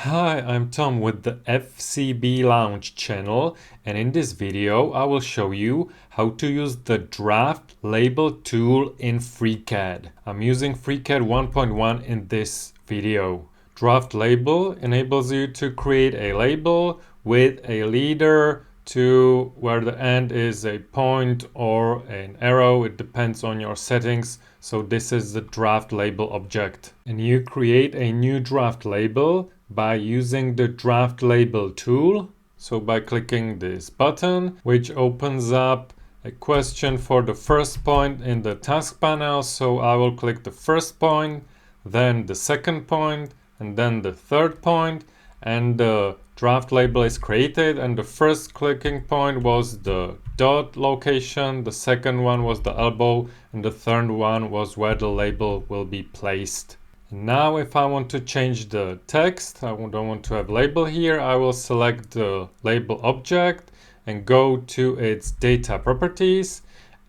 Hi, I'm Tom with the FCB Lounge channel, and in this video I will show you how to use the draft label tool in FreeCAD. I'm using FreeCAD 1.1 in this video. Draft label enables you to create a label with a leader to where the end is a point or an arrow. It depends on your settings. So this is the draft label object. And you create a new draft label by using the draft label tool. So by clicking this button, which opens up a question for the first point in the task panel. So I will click the first point, then the second point, and then the third point, and the draft label is created. And the first clicking point was the dot location, the second one was the elbow, and the third one was where the label will be placed. Now if I want to change the text, I don't want to have label here, I will select the label object and go to its data properties,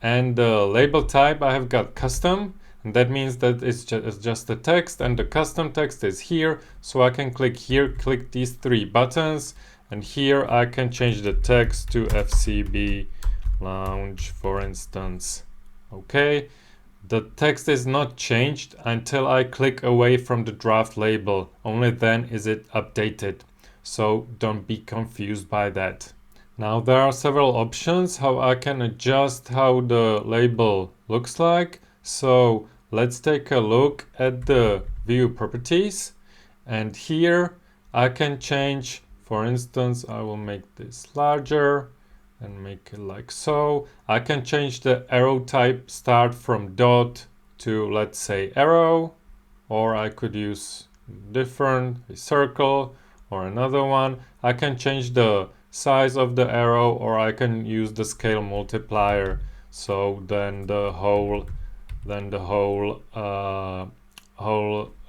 and the label type I have got custom, and that means that it's just the text, and the custom text is here. So I can click here, click these three buttons, and here I can change the text to FCB Lounge, for instance. Okay. The text is not changed until I click away from the draft label. Only then is it updated. So don't be confused by that. Now there are several options how I can adjust how the label looks like. So let's take a look at the view properties. And here I can change, for instance, I will make this larger and make it like so. I can change the arrow type, start from dot to, let's say, arrow, or I could use different, a circle or another one. I can change the size of the arrow, or I can use the scale multiplier. So then the whole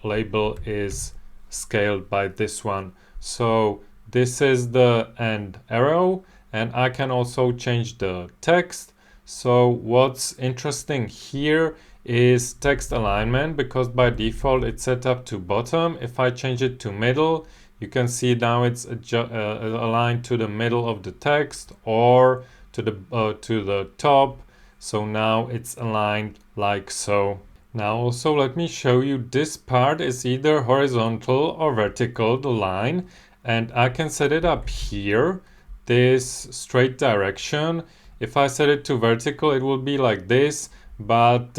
label is scaled by this one. So this is the end arrow. And I can also change the text. So what's interesting here is text alignment, because by default it's set up to bottom. If I change it to middle, you can see now it's aligned to the middle of the text or to the top. So now it's aligned like so. Now also let me show you, this part is either horizontal or vertical, the line, and I can set it up here, this straight direction. If I set it to vertical, it will be like this, but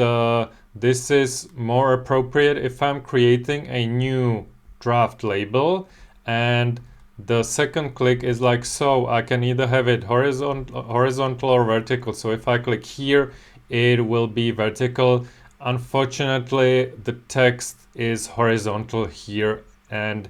this is more appropriate if I'm creating a new draft label, and the second click is like so. I can either have it horizontal or vertical. So if I click here, it will be vertical. Unfortunately, the text is horizontal here, and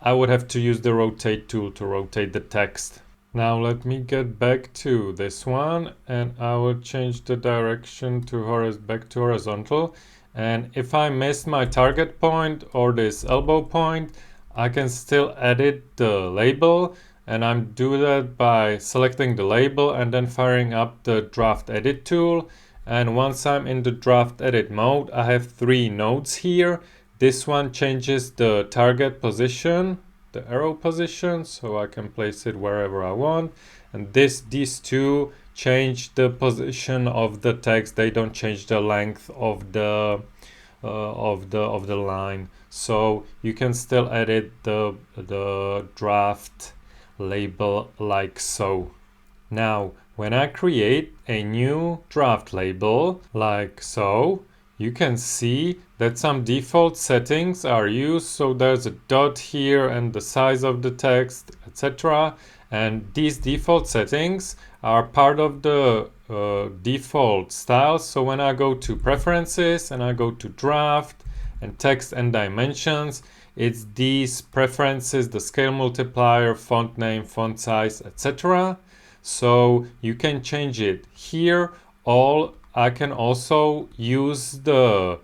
I would have to use the rotate tool to rotate the text. Now let me get back to this one, and I will change the direction to back to horizontal. And if I miss my target point or this elbow point, I can still edit the label, and I'm do that by selecting the label and then firing up the draft edit tool. And once I'm in the draft edit mode, I have three nodes here. This one changes the target position, the arrow position, so I can place it wherever I want. And these two change the position of the text. They don't change the length of the line. So you can still edit the draft label like so. Now when I create a new draft label like so, you can see that some default settings are used. So there's a dot here and the size of the text, etc. And these default settings are part of the default styles. So when I go to preferences and I go to draft and text and dimensions, it's these preferences, the scale multiplier, font name, font size, etc. So you can change it here. I can also use the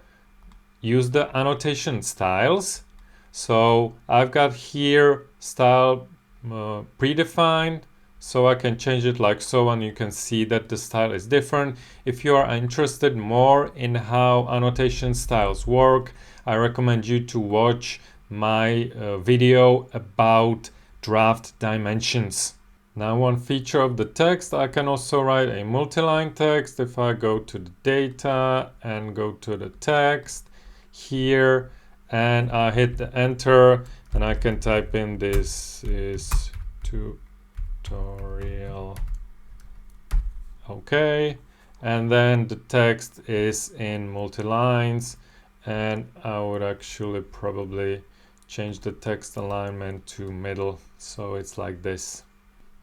annotation styles. So I've got here style predefined, so I can change it like so, and you can see that the style is different. If you are interested more in how annotation styles work, I recommend you to watch my video about draft dimensions. Now, one feature of the text, I can also write a multi-line text. If I go to the data and go to the text here and I hit the enter, and I can type in "this is tutorial." Okay, and then the text is in multi-lines, and I would actually probably change the text alignment to middle, so it's like this.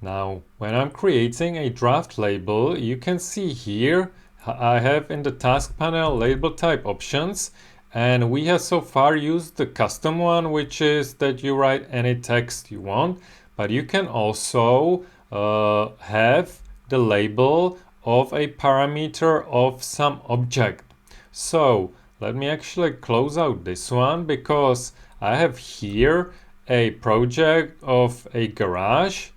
Now, when I'm creating a draft label, you can see here I have in the task panel label type options, and we have so far used the custom one, which is that you write any text you want, but you can also have the label of a parameter of some object. So let me actually close out this one, because I have here a project of a garage,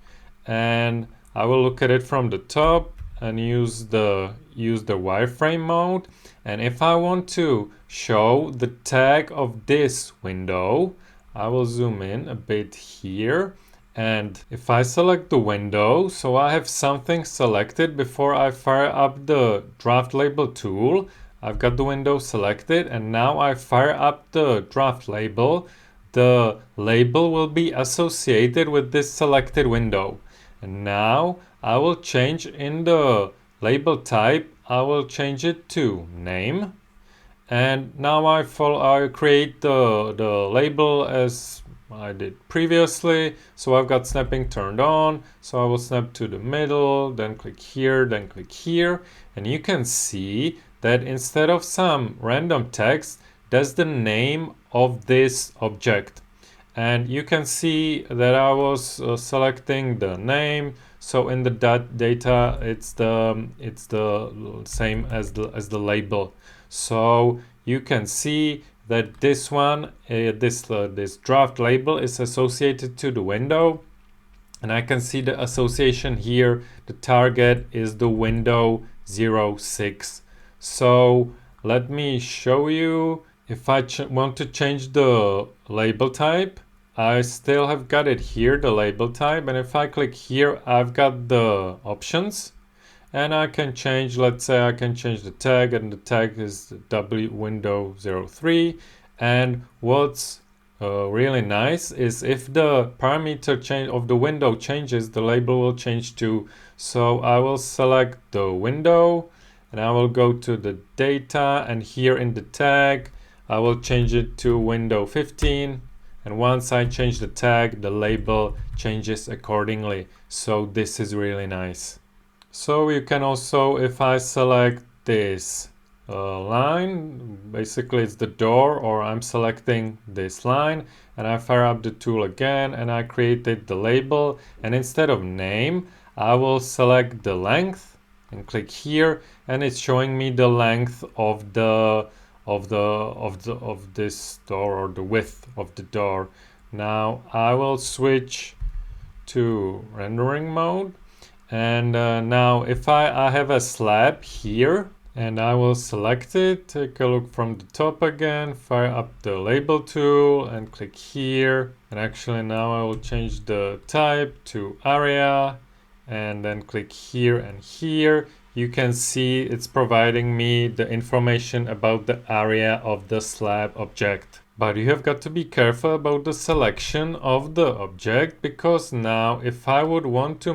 and I will look at it from the top and use the wireframe mode. And if I want to show the tag of this window, I will zoom in a bit here, and if I select the window, so I have something selected before I fire up the draft label tool. I've got the window selected, and now I fire up the draft label. The label will be associated with this selected window. And now I will change in the label type, I will change it to name. And now I create the label as I did previously. So I've got snapping turned on. So I will snap to the middle, then click here, then click here. And you can see that instead of some random text, that's the name of this object. And you can see that I was selecting the name. So in the data, it's the same as the label. So you can see that this one, this draft label is associated to the window, and I can see the association here. The target is the window 06. So let me show you. If I want to change the label type, I still have got it here, the label type, and if I click here, I've got the options, and I can change, let's say I can change the tag, and the tag is window 03. And what's really nice is if the parameter change of the window changes, the label will change too. So I will select the window, and I will go to the data, and here in the tag, I will change it to window 15. And once I change the tag, the label changes accordingly. So this is really nice. So you can also, if I select this line, basically it's the door, or I'm selecting this line, and I fire up the tool again, and I created the label, and instead of name, I will select the length and click here, and it's showing me the length of this door, or the width of the door. Now I will switch to rendering mode, and now if I have a slab here, and I will select it, take a look from the top again, fire up the label tool and click here, and actually now I will change the type to area, and then click here and here. You can see it's providing me the information about the area of the slab object. But you have got to be careful about the selection of the object, because now if I would want to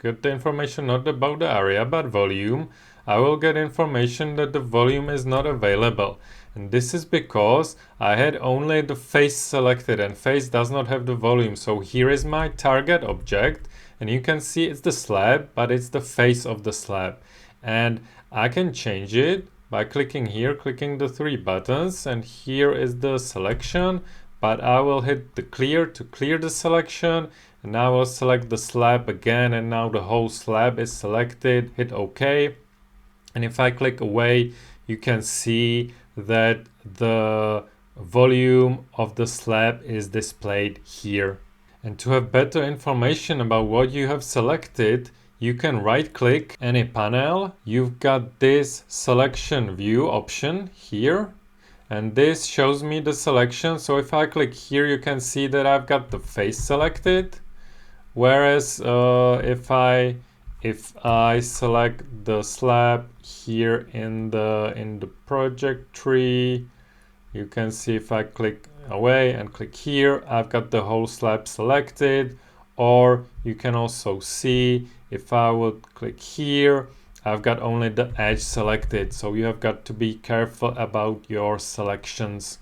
get the information not about the area but volume, I will get information that the volume is not available. And this is because I had only the face selected, and face does not have the volume. So here is my target object, and you can see it's the slab, but it's the face of the slab. And I can change it by clicking here, clicking the three buttons, and here is the selection. But I will hit the clear to clear the selection, and now I will select the slab again, and now the whole slab is selected. Hit OK. And if I click away, you can see that the volume of the slab is displayed here. And to have better information about what you have selected, you can right click any panel. You've got this selection view option here, And this shows me the selection. So if I click here, you can see that I've got the face selected. Whereas if I select the slab here in the project tree, you can see if I click away and click here, I've got the whole slab selected. Or you can also see if I would click here, I've got only the edge selected. So you have got to be careful about your selections.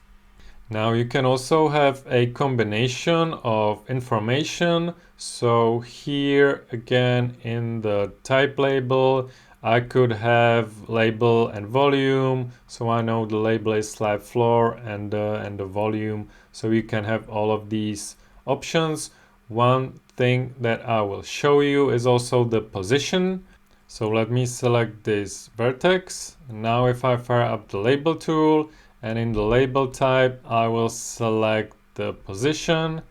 Now you can also have a combination of information. So here again in the type label, I could have label and volume. So I know the label is slab floor and the volume. So you can have all of these options. One thing that I will show you is also the position. So let me select this vertex. Now if I fire up the label tool, and in the label type, I will select the position,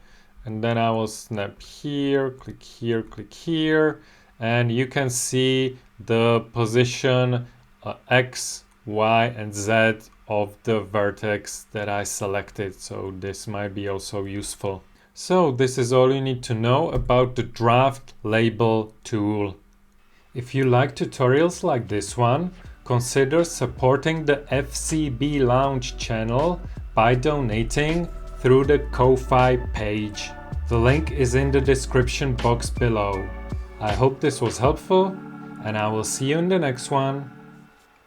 and then I will snap here, click here, and you can see the position X, Y, and Z of the vertex that I selected. So this might be also useful. So this is all you need to know about the draft label tool. If you like tutorials like this one, consider supporting the FCB Lounge channel by donating through the Ko-Fi page. The link is in the description box below. I hope this was helpful, and I will see you in the next one.